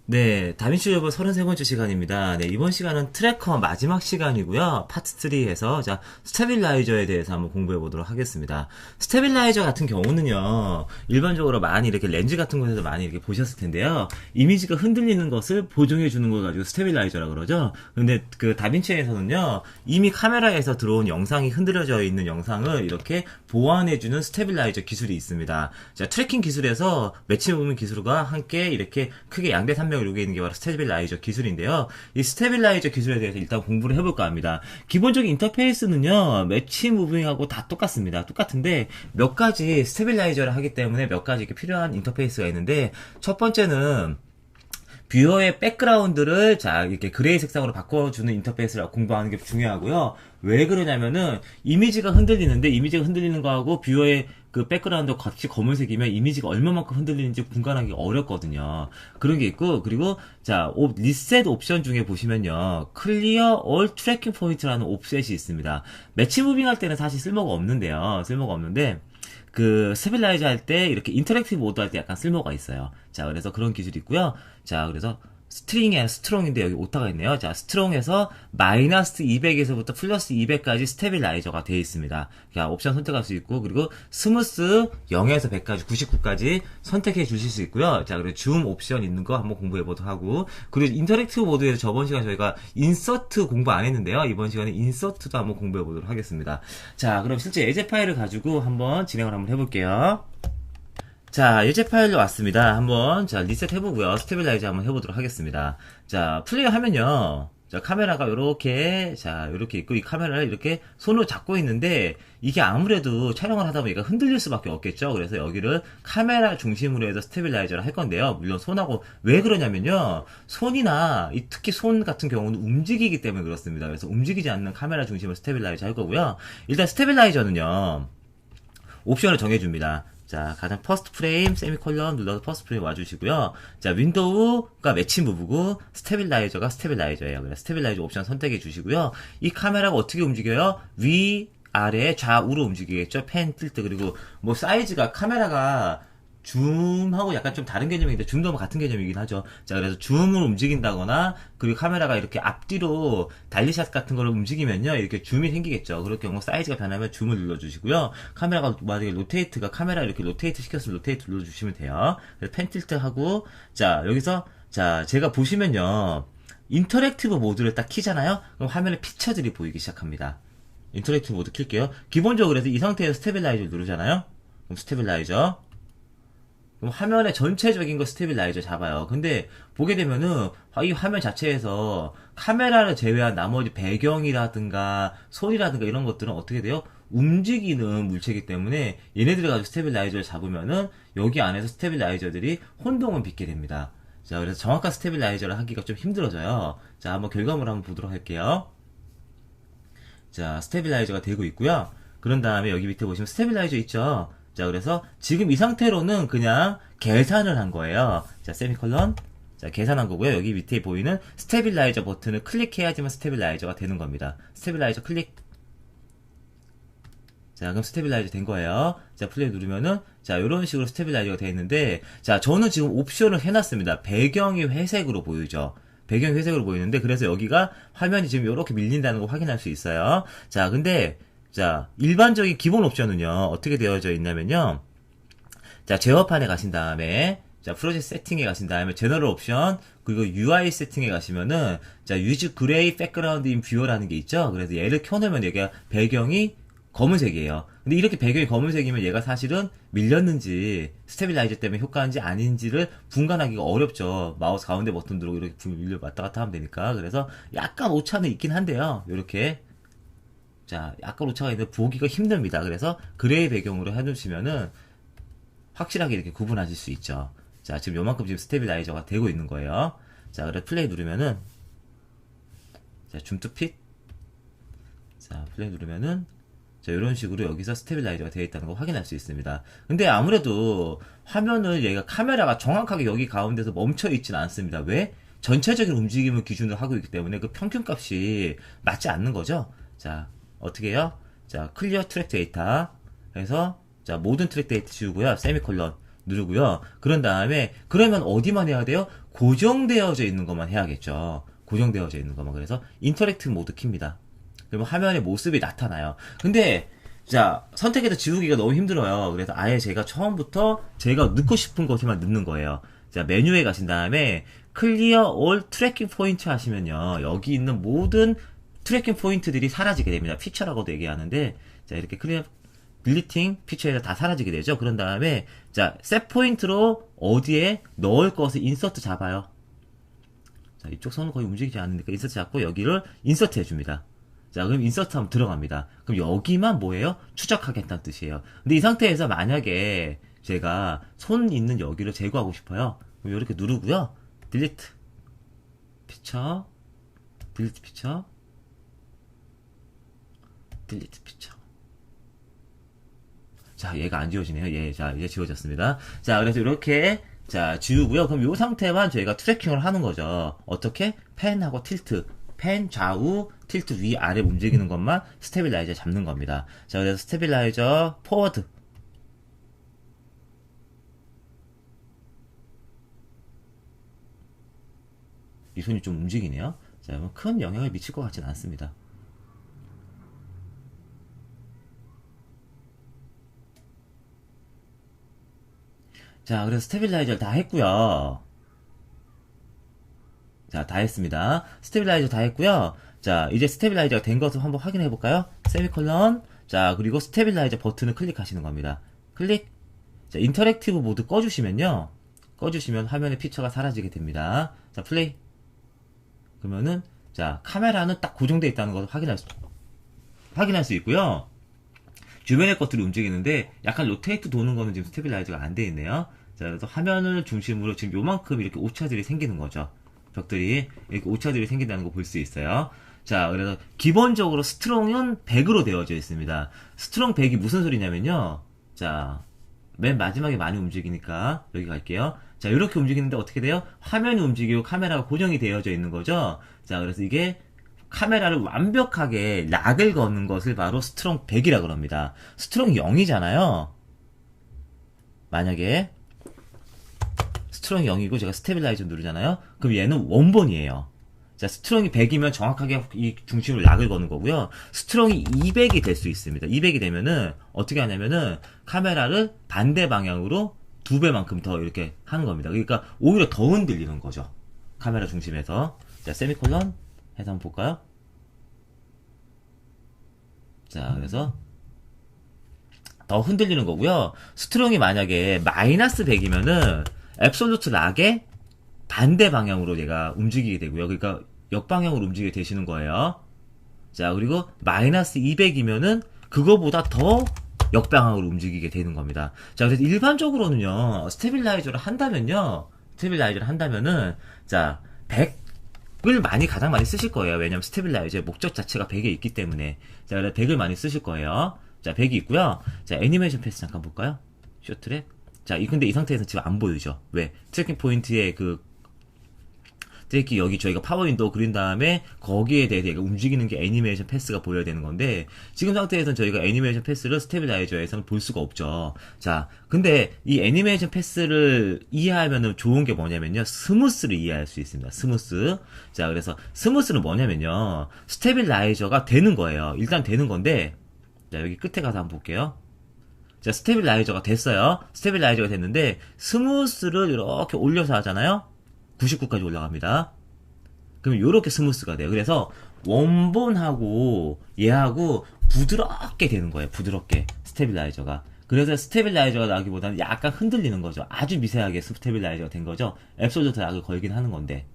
네, 다빈치 리졸버 33번째 시간입니다. 네, 이번 시간은 트래커 마지막 시간이고요. 파트 3에서 자, 스테빌라이저에 대해서 한번 공부해 보도록 하겠습니다. 스테빌라이저 같은 경우는요, 일반적으로 많이 이렇게 렌즈 같은 곳에서 많이 이렇게 보셨을 텐데요. 이미지가 흔들리는 것을 보정해 주는 걸 가지고 스테빌라이저라 그러죠. 근데 그 다빈치에서는요, 이미 카메라에서 들어온 영상이 흔들려져 있는 영상을 이렇게 보완해 주는 스테빌라이저 기술이 있습니다. 자, 트래킹 기술에서 매치 무브먼트 기술과 함께 이렇게 크게 양대 산맥을 이루게 있는 게 바로 스테빌라이저 기술인데요. 이 스테빌라이저 기술에 대해서 일단 공부를 해볼까 합니다. 기본적인 인터페이스는요, 매치 무빙하고 다 똑같습니다. 똑같은데 몇 가지 스테빌라이저를 하기 때문에 몇 가지 이렇게 필요한 인터페이스가 있는데, 첫 번째는 뷰어의 백그라운드를 자 이렇게 그레이 색상으로 바꿔주는 인터페이스를 공부하는 게 중요하고요. 왜 그러냐면은 이미지가 흔들리는데, 이미지가 흔들리는 거하고 뷰어의 그 백그라운드 같이 검은색이면 이미지가 얼마만큼 흔들리는지 분간하기 어렵거든요. 그런 게 있고, 그리고 자 리셋 옵션 중에 보시면요, 클리어 올 트래킹 포인트라는 옵셋이 있습니다. 매치 무빙 할 때는 사실 쓸모가 없는데요. 쓸모가 없는데 그 스테빌라이저 할 때 이렇게 인터랙티브 모드 할 때 약간 쓸모가 있어요. 자, 그래서 그런 기술이 있고요. 자, 그래서 스트링이 아니라 스트롱인데 여기 오타가 있네요. 자, 스트롱에서 마이너스 200에서부터 플러스 200까지 스테빌라이저가 되어 있습니다. 자, 옵션 선택할 수 있고, 그리고 스무스 0에서 100까지, 99까지 선택해 주실 수 있고요. 자, 그리고 줌 옵션 있는 거 한번 공부해 보도록 하고, 그리고 인터랙티브 모드에서 저번 시간 저희가 인서트 공부 안 했는데요. 이번 시간에 인서트도 한번 공부해 보도록 하겠습니다. 자, 그럼 실제 예제 파일을 가지고 한번 진행을 한번 해볼게요. 자, 예제 파일로 왔습니다. 한번, 자, 리셋 해보고요. 스테빌라이저 한번 해보도록 하겠습니다. 자, 플레이 하면요. 자, 카메라가 요렇게, 자, 요렇게 있고, 이 카메라를 이렇게 손으로 잡고 있는데, 이게 아무래도 촬영을 하다 보니까 흔들릴 수밖에 없겠죠. 그래서 여기를 카메라 중심으로 해서 스테빌라이저를 할 건데요. 물론 손하고, 왜 그러냐면요. 손이나, 특히 손 같은 경우는 움직이기 때문에 그렇습니다. 그래서 움직이지 않는 카메라 중심으로 스테빌라이저 할 거고요. 일단 스테빌라이저는요, 옵션을 정해줍니다. 자, 가장 퍼스트 프레임, 세미콜론 눌러서 퍼스트 프레임 와주시고요. 자, 윈도우가 매치 무브고, 스테빌라이저가 스테빌라이저예요. 그래서 스테빌라이저 옵션 선택해 주시고요. 이 카메라가 어떻게 움직여요? 위, 아래, 좌우로 움직이겠죠? 펜, 틸트, 그리고 뭐 사이즈가 카메라가 줌하고 약간 좀 다른 개념인데, 줌도 뭐 같은 개념이긴 하죠. 자, 그래서 줌을 움직인다거나, 그리고 카메라가 이렇게 앞뒤로 달리샷 같은 걸 움직이면요, 이렇게 줌이 생기겠죠. 그럴 경우 사이즈가 변하면 줌을 눌러주시고요. 카메라가 만약에 로테이트가, 카메라 이렇게 로테이트 시켰으면 로테이트 눌러주시면 돼요. 그래서 펜 틸트 하고, 자, 여기서, 자, 제가 보시면요, 인터랙티브 모드를 딱 키잖아요? 그럼 화면에 피처들이 보이기 시작합니다. 인터랙티브 모드 킬게요. 기본적으로 그래서 이 상태에서 스테빌라이저 누르잖아요? 그럼 스테빌라이저. 그럼 화면의 전체적인 거 스테빌라이저 잡아요. 근데 보게 되면은 이 화면 자체에서 카메라를 제외한 나머지 배경이라든가 손이라든가 이런 것들은 어떻게 돼요? 움직이는 물체이기 때문에 얘네들을 가지고 스테빌라이저를 잡으면은 여기 안에서 스테빌라이저들이 혼동을 빚게 됩니다. 자, 그래서 정확한 스테빌라이저를 하기가 좀 힘들어져요. 자, 한번 결과물을 한번 보도록 할게요. 자, 스테빌라이저가 되고 있고요. 그런 다음에 여기 밑에 보시면 스테빌라이저 있죠? 자, 그래서 지금 이 상태로는 그냥 계산을 한 거예요. 자, 세미콜론. 자, 계산한 거고요. 여기 밑에 보이는 스테빌라이저 버튼을 클릭해야지만 스테빌라이저가 되는 겁니다. 스테빌라이저 클릭. 자, 그럼 스테빌라이저 된 거예요. 자, 플레이 누르면은, 자, 이런 식으로 스테빌라이저가 되어 있는데, 자, 저는 지금 옵션을 해놨습니다. 배경이 회색으로 보이죠? 배경이 회색으로 보이는데, 그래서 여기가 화면이 지금 이렇게 밀린다는 거 확인할 수 있어요. 자, 근데, 자, 일반적인 기본 옵션은요, 어떻게 되어져 있냐면요. 자, 제어판에 가신 다음에, 자, 프로젝트 세팅에 가신 다음에, 제너럴 옵션, 그리고 UI 세팅에 가시면은, 자, 유즈 그레이 백그라운드 인 뷰어라는 게 있죠? 그래서 얘를 켜놓으면 얘가 배경이 검은색이에요. 근데 이렇게 배경이 검은색이면 얘가 사실은 밀렸는지 스테빌라이저 때문에 효과인지 아닌지를 분간하기가 어렵죠. 마우스 가운데 버튼 누르고 이렇게 밀려 왔다 갔다 하면 되니까. 그래서 약간 오차는 있긴 한데요. 이렇게, 자, 약간 오차가 있는데 보기가 힘듭니다. 그래서 그레이 배경으로 해주시면은 확실하게 이렇게 구분하실 수 있죠. 자, 지금 요만큼 지금 스테빌라이저가 되고 있는 거예요. 자, 그래 플레이 누르면은, 자, 줌 투 핏. 자, 플레이 누르면은, 자, 이런 식으로 여기서 스테빌라이저가 되어 있다는 걸 확인할 수 있습니다. 근데 아무래도 화면을 얘가 카메라가 정확하게 여기 가운데서 멈춰 있지는 않습니다. 왜? 전체적인 움직임을 기준으로 하고 있기 때문에 그 평균 값이 맞지 않는 거죠. 자, 어떻게 해요? 자, 클리어 트랙 데이터 해서, 자, 모든 트랙 데이터 지우고요. 세미콜론. 누르고요. 그런 다음에 그러면 어디만 해야 돼요? 고정되어져 있는 것만 해야겠죠. 고정되어져 있는 것만. 그래서 인터랙티브 모드 킵니다. 그러면 화면에 모습이 나타나요. 근데 자, 선택해서 지우기가 너무 힘들어요. 그래서 아예 제가 처음부터 제가 넣고 싶은 것에만 넣는 거예요. 자, 메뉴에 가신 다음에 클리어 올 트래킹 포인트 하시면요. 여기 있는 모든 트래킹 포인트들이 사라지게 됩니다. 피처라고도 얘기하는데, 자, 이렇게 클리어, 빌리팅 피처에서 다 사라지게 되죠. 그런 다음에, 자, 셋 포인트로 어디에 넣을 것을 인서트 잡아요. 자, 이쪽 손은 거의 움직이지 않으니까 인서트 잡고 여기를 인서트 해줍니다. 자, 그럼 인서트 하면 들어갑니다. 그럼 여기만 뭐예요? 추적하겠다는 뜻이에요. 근데 이 상태에서 만약에 제가 손 있는 여기를 제거하고 싶어요. 그럼 이렇게 누르고요. 딜리트 피처, 딜리트 피처, 딜리트 피처. 자, 얘가 안 지워지네요. 예, 자, 이제 지워졌습니다. 자, 그래서 이렇게 자, 지우고요. 그럼 이 상태만 저희가 트래킹을 하는 거죠. 어떻게? 펜하고 틸트. 펜 좌우, 틸트 위 아래 움직이는 것만 스테빌라이저 잡는 겁니다. 자, 그래서 스테빌라이저 포워드. 이 손이 좀 움직이네요. 자, 큰 영향을 미칠 것 같지는 않습니다. 자, 그래서 스테빌라이저를 다 했고요. 자, 다 했습니다. 스테빌라이저 다 했고요. 자, 이제 스테빌라이저가 된 것을 한번 확인해 볼까요? 세미콜론. 자, 그리고 스테빌라이저 버튼을 클릭하시는 겁니다. 클릭. 자, 인터랙티브 모드 꺼주시면요. 꺼주시면 화면에 피처가 사라지게 됩니다. 자, 플레이. 그러면은, 자, 카메라는 딱 고정되어 있다는 것을 확인할 수 있고요. 주변의 것들이 움직이는데, 약간 로테이트 도는 거는 지금 스테빌라이저가 안 되어 있네요. 자, 그래서 화면을 중심으로 지금 요만큼 이렇게 오차들이 생기는 거죠. 벽들이 이렇게 오차들이 생긴다는 거 볼 수 있어요. 자, 그래서 기본적으로 스트롱은 100으로 되어져 있습니다. 스트롱 100이 무슨 소리냐면요. 자, 맨 마지막에 많이 움직이니까 여기 갈게요. 자, 이렇게 움직이는데 어떻게 돼요? 화면이 움직이고 카메라가 고정이 되어져 있는 거죠. 자, 그래서 이게 카메라를 완벽하게 락을 거는 것을 바로 스트롱 100이라 그럽니다. 스트롱 0이잖아요. 만약에 스트롱이 0이고 제가 스테빌라이저 누르잖아요. 그럼 얘는 원본이에요. 자, 스트롱이 100이면 정확하게 이 중심을 락을 거는 거고요. 스트롱이 200이 될 수 있습니다. 200이 되면은 어떻게 하냐면은 카메라를 반대 방향으로 2배만큼 더 이렇게 하는 겁니다. 그러니까 오히려 더 흔들리는 거죠. 카메라 중심에서. 자, 세미콜론 해서 한번 볼까요? 자, 그래서 더 흔들리는 거고요. 스트롱이 만약에 마이너스 100이면은 앱솔루트 락의 반대 방향으로 얘가 움직이게 되고요. 그러니까 역방향으로 움직이게 되시는 거예요. 자, 그리고 마이너스 200이면은 그거보다 더 역방향으로 움직이게 되는 겁니다. 자, 그래서 일반적으로는요, 스테빌라이저를 한다면은, 자, 100을 가장 많이 쓰실 거예요. 왜냐면 스테빌라이저의 목적 자체가 100에 있기 때문에. 자, 그래서 100을 많이 쓰실 거예요. 자, 100이 있고요. 자, 애니메이션 패스 잠깐 볼까요? 쇼트랙. 자, 근데 이 상태에서 지금 안 보이죠? 왜? 트래킹 포인트에 트래킹 여기 저희가 파워 윈도우 그린 다음에 거기에 대해서 얘가 움직이는 게 애니메이션 패스가 보여야 되는 건데, 지금 상태에서는 저희가 애니메이션 패스를 스테빌라이저에서는 볼 수가 없죠. 자, 근데 이 애니메이션 패스를 이해하면 좋은 게 뭐냐면요. 스무스를 이해할 수 있습니다. 스무스. 자, 그래서 스무스는 뭐냐면요. 스테빌라이저가 되는 거예요. 일단 되는 건데, 자, 여기 끝에 가서 한번 볼게요. 자, 스테빌라이저가 됐어요. 스테빌라이저가 됐는데 스무스를 이렇게 올려서 하잖아요. 99까지 올라갑니다. 그럼 이렇게 스무스가 돼요. 그래서 원본하고 얘하고 부드럽게 되는 거예요. 부드럽게 스테빌라이저가. 그래서 스테빌라이저가 나기보다는 약간 흔들리는 거죠. 아주 미세하게 스테빌라이저가 된 거죠. 앱솔루트 락을 걸긴 하는 건데.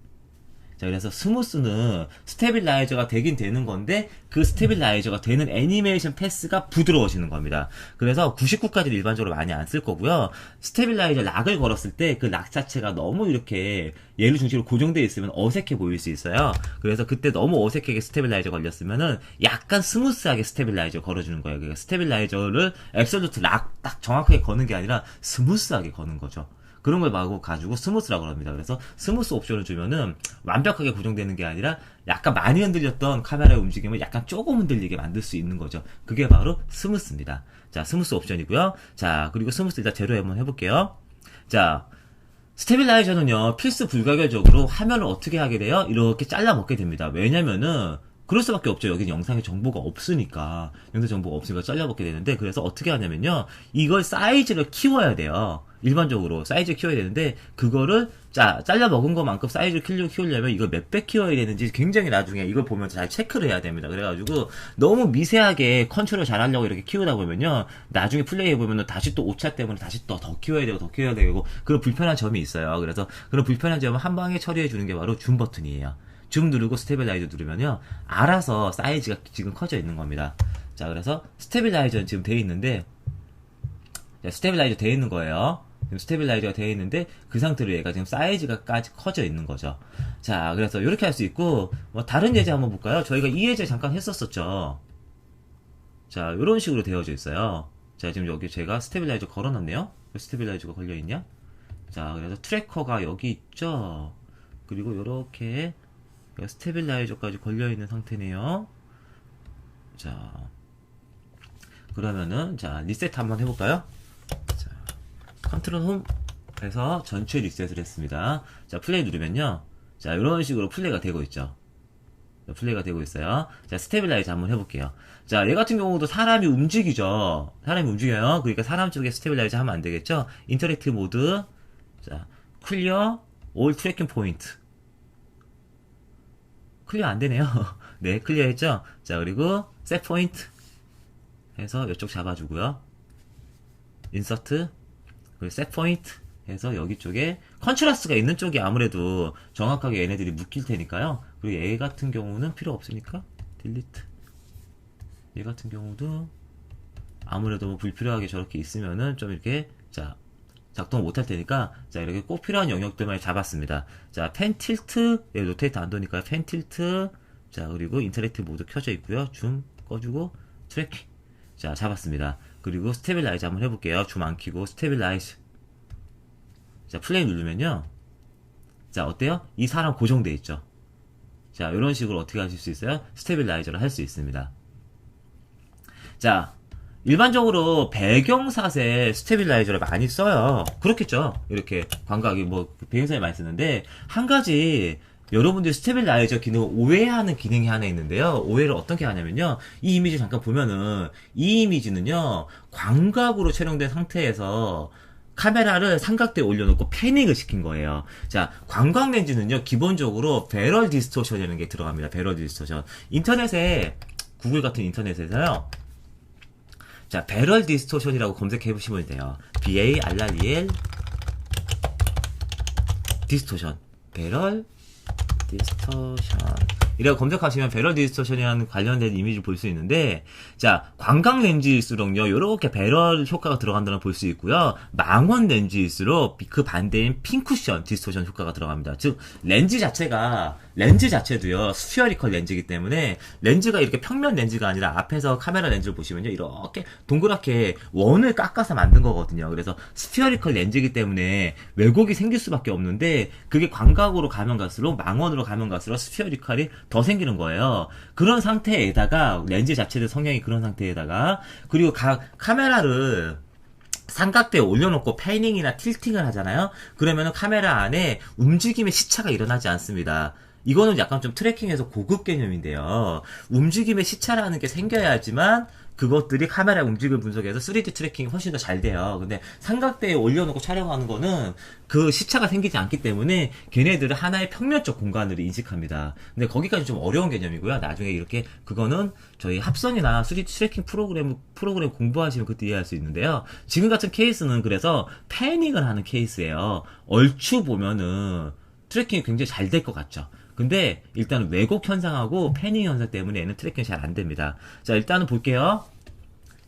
자, 그래서 스무스는 스테빌라이저가 되긴 되는 건데 그 스테빌라이저가 되는 애니메이션 패스가 부드러워지는 겁니다. 그래서 99까지는 일반적으로 많이 안 쓸 거고요. 스테빌라이저 락을 걸었을 때 그 락 자체가 너무 이렇게 얘를 중심으로 고정되어 있으면 어색해 보일 수 있어요. 그래서 그때 너무 어색하게 스테빌라이저 걸렸으면은 약간 스무스하게 스테빌라이저 걸어주는 거예요. 그러니까 스테빌라이저를 앱솔루트 락 딱 정확하게 거는 게 아니라 스무스하게 거는 거죠. 그런 걸 가지고 스무스라고 합니다. 그래서 스무스 옵션을 주면은 완벽하게 고정되는 게 아니라 약간 많이 흔들렸던 카메라의 움직임을 약간 조금 흔들리게 만들 수 있는 거죠. 그게 바로 스무스입니다. 자, 스무스 옵션이고요. 자, 그리고 스무스 일단 제로 한번 해볼게요. 자, 스테빌라이저는요, 필수 불가결적으로 화면을 어떻게 하게 돼요? 이렇게 잘라 먹게 됩니다. 왜냐면은, 그럴 수밖에 없죠. 여기는 영상에 정보가 없으니까. 영상 정보가 없으니까 잘라 먹게 되는데, 그래서 어떻게 하냐면요, 이걸 사이즈를 키워야 돼요. 일반적으로 사이즈를 키워야 되는데, 그거를, 잘라 먹은 것만큼 사이즈를 키우려면 이걸 몇 배 키워야 되는지 굉장히 나중에 이걸 보면서 잘 체크를 해야 됩니다. 그래가지고, 너무 미세하게 컨트롤 잘 하려고 이렇게 키우다 보면요, 나중에 플레이해보면 다시 또 오차 때문에 다시 또 더 키워야 되고, 더 키워야 되고, 그런 불편한 점이 있어요. 그래서 그런 불편한 점을 한 방에 처리해주는 게 바로 줌 버튼이에요. 줌 누르고 스테빌라이저 누르면요, 알아서 사이즈가 지금 커져 있는 겁니다. 자, 그래서 스테빌라이저는 지금 돼 있는데, 스테빌라이저 돼 있는 거예요. 지금 스테빌라이저가 돼 있는데, 그 상태로 얘가 지금 사이즈가까지 커져 있는 거죠. 자, 그래서 이렇게 할 수 있고, 뭐 다른 예제 한번 볼까요? 저희가 이 예제 잠깐 했었었죠. 자, 이런 식으로 되어져 있어요. 자, 지금 여기 제가 스테빌라이저 걸어놨네요. 스테빌라이저가 걸려있냐? 자, 그래서 트래커가 여기 있죠. 그리고 이렇게 스테빌라이저까지 걸려있는 상태네요. 자, 그러면은, 자, 리셋 한번 해볼까요? 자, 컨트롤 홈 해서 전체 리셋을 했습니다. 자, 플레이 누르면요. 자, 이런 식으로 플레이가 되고 있죠. 플레이가 되고 있어요. 자, 스테빌라이저 한번 해볼게요. 자, 얘 같은 경우도 사람이 움직이죠. 사람이 움직여요. 그러니까 사람 쪽에 스테빌라이저 하면 안 되겠죠? 인터랙티브 모드. 자, 클리어, 올 트래킹 포인트. 클리어 안 되네요. 네, 클리어 했죠? 자, 그리고 셋 포인트 해서 이쪽 잡아주고요. 인서트, 그리고 셋 포인트 해서 여기 쪽에 컨트라스트가 있는 쪽이 아무래도 정확하게 얘네들이 묶일 테니까요. 그리고 얘 같은 경우는 필요 없으니까 딜리트. 얘 같은 경우도 아무래도 뭐 불필요하게 저렇게 있으면은 좀 이렇게, 자, 작동 못할 테니까, 자, 이렇게 꼭 필요한 영역들만 잡았습니다. 자, 펜 틸트, 얘 로테이트 안 도니까 펜 틸트, 자, 그리고 인터랙티브 모드 켜져 있고요. 줌 꺼주고 트래킹. 자, 잡았습니다. 그리고 스테빌라이즈 한번 해볼게요. 줌 안 켜고 스테빌라이즈. 자, 플레이 누르면요. 자, 어때요? 이 사람 고정돼 있죠. 자, 이런 식으로 어떻게 하실 수 있어요? 스테빌라이저를 할 수 있습니다. 자, 일반적으로 배경샷에 스테빌라이저를 많이 써요. 그렇겠죠. 이렇게 광각이 뭐 배경샷에 많이 쓰는데, 한 가지 여러분들이 스테빌라이저 기능을 오해하는 기능이 하나 있는데요. 오해를 어떻게 하냐면요, 이 이미지 잠깐 보면은 이 이미지는요, 광각으로 촬영된 상태에서 카메라를 삼각대에 올려놓고 패닝을 시킨 거예요. 자, 광각 렌즈는요, 기본적으로 배럴 디스토션이라는 게 들어갑니다. 배럴 디스토션. 인터넷에, 구글 같은 인터넷에서요, 자, 배럴 디스토션이라고 검색해 보시면 돼요. BARREL 디스토션. 배럴 디스토션. 이라고 검색하시면 배럴 디스토션이라는 관련된 이미지를 볼 수 있는데, 자, 광각 렌즈일수록요, 요렇게 배럴 효과가 들어간다는 볼 수 있고요. 망원 렌즈일수록 그 반대인 핀쿠션 디스토션 효과가 들어갑니다. 즉, 렌즈 자체도요, 스피어리컬 렌즈이기 때문에, 렌즈가 이렇게 평면 렌즈가 아니라 앞에서 카메라 렌즈를 보시면요, 이렇게 동그랗게 원을 깎아서 만든 거거든요. 그래서 스피어리컬 렌즈이기 때문에 왜곡이 생길 수밖에 없는데, 그게 광각으로 가면 갈수록, 망원으로 가면 갈수록 스피어리컬이 더 생기는 거예요. 그런 상태에다가 렌즈 자체의 성향이 그런 상태에다가, 그리고 카메라를 삼각대에 올려놓고 패닝이나 틸팅을 하잖아요. 그러면은 카메라 안에 움직임의 시차가 일어나지 않습니다. 이거는 약간 좀 트래킹에서 고급 개념인데요. 움직임의 시차라는 게 생겨야지만 그것들이 카메라 움직임을 분석해서 3D 트래킹이 훨씬 더 잘 돼요. 근데 삼각대에 올려놓고 촬영하는 거는 그 시차가 생기지 않기 때문에 걔네들은 하나의 평면적 공간으로 인식합니다. 근데 거기까지 좀 어려운 개념이고요. 나중에 이렇게 그거는 저희 합선이나 3D 트래킹 프로그램 공부하시면 그때 이해할 수 있는데요. 지금 같은 케이스는 그래서 패닝을 하는 케이스예요. 얼추 보면은 트래킹이 굉장히 잘 될 것 같죠. 근데 일단은 왜곡 현상하고 패닝 현상 때문에 얘는 트래킹이 잘 안 됩니다. 자, 일단은 볼게요.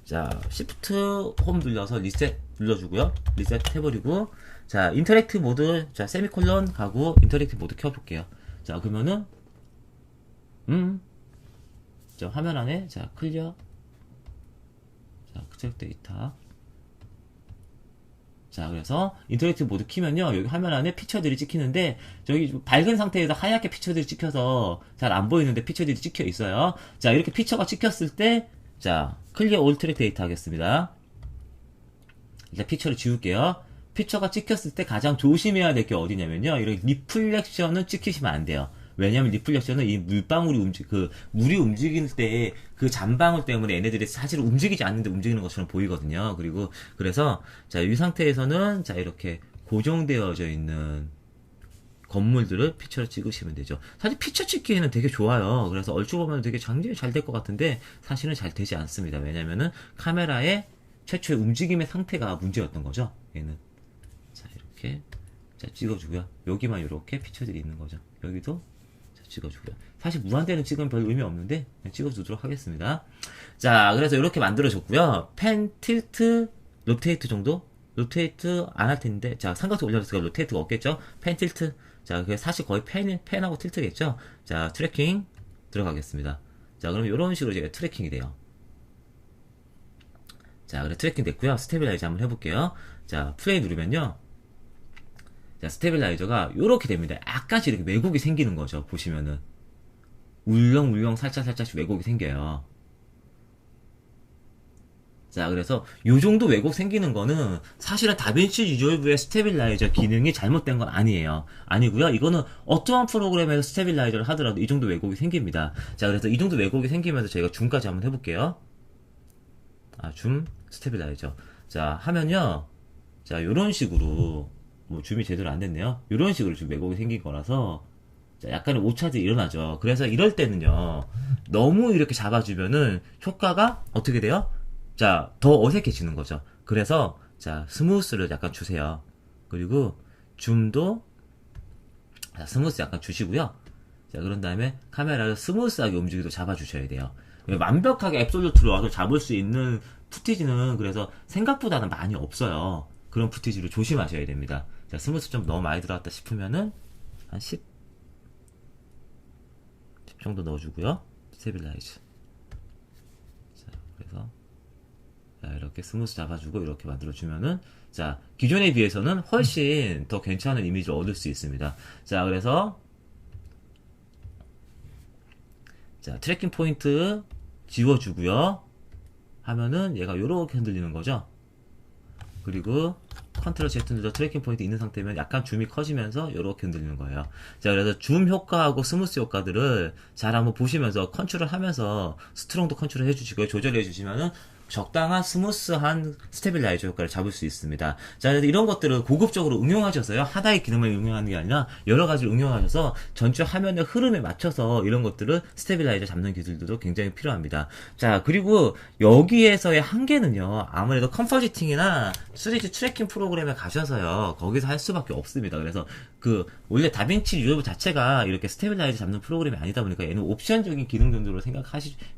자, 시프트 홈 눌러서 리셋 눌러주고요. 리셋 해버리고, 자, 인터랙티브 모드, 자, 세미콜론 가고 인터랙티브 모드 켜볼게요. 자, 그러면은 자, 화면 안에, 자, 클리어, 자, 트랙 데이터. 자, 그래서 인터랙티브 모드 키면요, 여기 화면 안에 피처들이 찍히는데, 저기 밝은 상태에서 하얗게 피처들이 찍혀서 잘 안 보이는데 피처들이 찍혀 있어요. 자, 이렇게 피처가 찍혔을 때, 자, 클리어 올 트랙 데이터 하겠습니다. 일단 피처를 지울게요. 피처가 찍혔을 때 가장 조심해야 될 게 어디냐면요. 이런 리플렉션은 찍히시면 안 돼요. 왜냐면 리플렉션은 이 물이 움직일 때 그 잔방울 때문에 얘네들이 사실 움직이지 않는데 움직이는 것처럼 보이거든요. 그리고, 그래서, 자, 이 상태에서는, 자, 이렇게 고정되어져 있는 건물들을 피처를 찍으시면 되죠. 사실 피처 찍기에는 되게 좋아요. 그래서 얼추 보면 되게 장점이 잘 될 것 같은데, 사실은 잘 되지 않습니다. 왜냐면은 카메라의 최초의 움직임의 상태가 문제였던 거죠. 얘는. 자, 이렇게. 자, 찍어주고요. 여기만 이렇게 피처들이 있는 거죠. 여기도 찍어주고요. 사실 무한대는 찍으면 별 의미 없는데 그냥 찍어주도록 하겠습니다. 자, 그래서 이렇게 만들어졌고요. 펜, 틸트, 로테이트 정도? 로테이트 안 할 텐데, 자, 삼각대 올려놨으니까 로테이트가 없겠죠? 펜, 틸트. 자, 그게 사실 거의 펜하고 틸트겠죠? 자, 트래킹 들어가겠습니다. 자, 그럼 이런 식으로 제가 트래킹이 돼요. 자, 그래 트래킹 됐고요. 스테빌라이저 한번 해볼게요. 자, 플레이 누르면요. 자, 스테빌라이저가 요렇게 됩니다. 약간씩 이렇게 왜곡이 생기는 거죠. 보시면은. 울렁울렁 살짝씩 왜곡이 생겨요. 자, 그래서 요 정도 왜곡 생기는 거는 사실은 다빈치 리졸브의 스테빌라이저 기능이 잘못된 건 아니에요. 아니고요. 이거는 어떠한 프로그램에서 스테빌라이저를 하더라도 이 정도 왜곡이 생깁니다. 자, 그래서 이 정도 왜곡이 생기면서 저희가 줌까지 한번 해볼게요. 줌 스테빌라이저. 자, 하면요. 자, 요런 식으로 뭐 줌이 제대로 안 됐네요. 이런 식으로 좀 왜곡이 생긴 거라서 약간의 오차들이 일어나죠. 그래서 이럴 때는요, 너무 이렇게 잡아주면은 효과가 어떻게 돼요? 자, 더 어색해지는 거죠. 그래서 자, 스무스를 약간 주세요. 그리고 줌도 자, 스무스 약간 주시고요. 자, 그런 다음에 카메라를 스무스하게 움직이도 잡아주셔야 돼요. 완벽하게 앱솔루트로 와서 잡을 수 있는 푸티지는 그래서 생각보다는 많이 없어요. 그런 푸티지를 조심하셔야 됩니다. 자, 스무스 좀 너무 많이 들어갔다 싶으면은 한 10 정도 넣어주고요. 스테빌라이즈. 자, 그래서 자, 이렇게 스무스 잡아주고 이렇게 만들어주면은 자, 기존에 비해서는 훨씬 더 괜찮은 이미지를 얻을 수 있습니다. 자, 그래서 자, 트래킹 포인트 지워주고요. 하면은 얘가 요렇게 흔들리는 거죠. 그리고 컨트롤 Z 눌러 트래킹 포인트 있는 상태면 약간 줌이 커지면서 이렇게 흔들리는 거예요. 자, 그래서 줌 효과하고 스무스 효과들을 잘 한번 보시면서 컨트롤 하면서 스트롱도 컨트롤 해주시고요. 조절해 주시면은 적당한 스무스한 스테빌라이저 효과를 잡을 수 있습니다. 자, 이런 것들을 고급적으로 응용하셔서요. 하나의 기능을 응용하는 게 아니라 여러 가지를 응용하셔서 전체 화면의 흐름에 맞춰서 이런 것들을 스테빌라이저 잡는 기술들도 굉장히 필요합니다. 자, 그리고 여기에서의 한계는요. 아무래도 컴포지팅이나 3D 트래킹 프로그램에 가셔서요. 거기서 할 수밖에 없습니다. 그래서 원래 다빈치 리졸브 자체가 이렇게 스테빌라이저 잡는 프로그램이 아니다 보니까 얘는 옵션적인 기능 정도로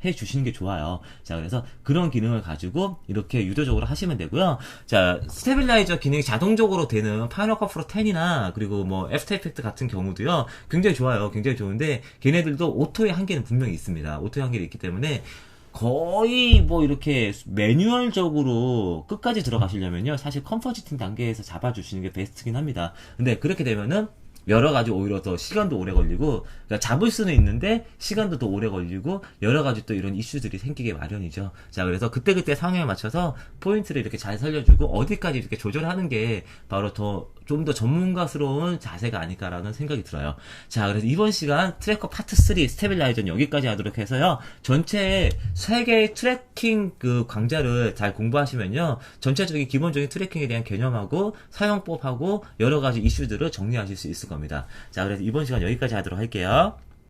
해 주시는 게 좋아요. 자, 그래서 그런 기능을 가지고 이렇게 유도적으로 하시면 되고요. 자, 스테빌라이저 기능이 자동적으로 되는 파이널 컷 프로 10이나 그리고 뭐 애프터 이펙트 같은 경우도요. 굉장히 좋아요. 굉장히 좋은데 걔네들도 오토의 한계는 분명히 있습니다. 오토의 한계가 있기 때문에 거의 뭐 이렇게 매뉴얼적으로 끝까지 들어가시려면요. 사실 컴포지팅 단계에서 잡아주시는 게 베스트긴 합니다. 근데 그렇게 되면은 여러 가지 오히려 더 시간도 오래 걸리고, 그러니까 잡을 수는 있는데 시간도 더 오래 걸리고 여러 가지 또 이런 이슈들이 생기게 마련이죠. 자, 그래서 그때그때 상황에 맞춰서 포인트를 이렇게 잘 살려주고 어디까지 이렇게 조절하는 게 바로 좀 더 전문가스러운 자세가 아닐까라는 생각이 들어요. 자, 그래서 이번 시간 트래커 파트 3 스테빌라이저는 여기까지 하도록 해서요. 전체 3개의 트래킹 강좌를 잘 공부하시면요. 전체적인 기본적인 트래킹에 대한 개념하고 사용법하고 여러 가지 이슈들을 정리하실 수 있을 겁니다. 자, 그래서 이번 시간 여기까지 하도록 할게요.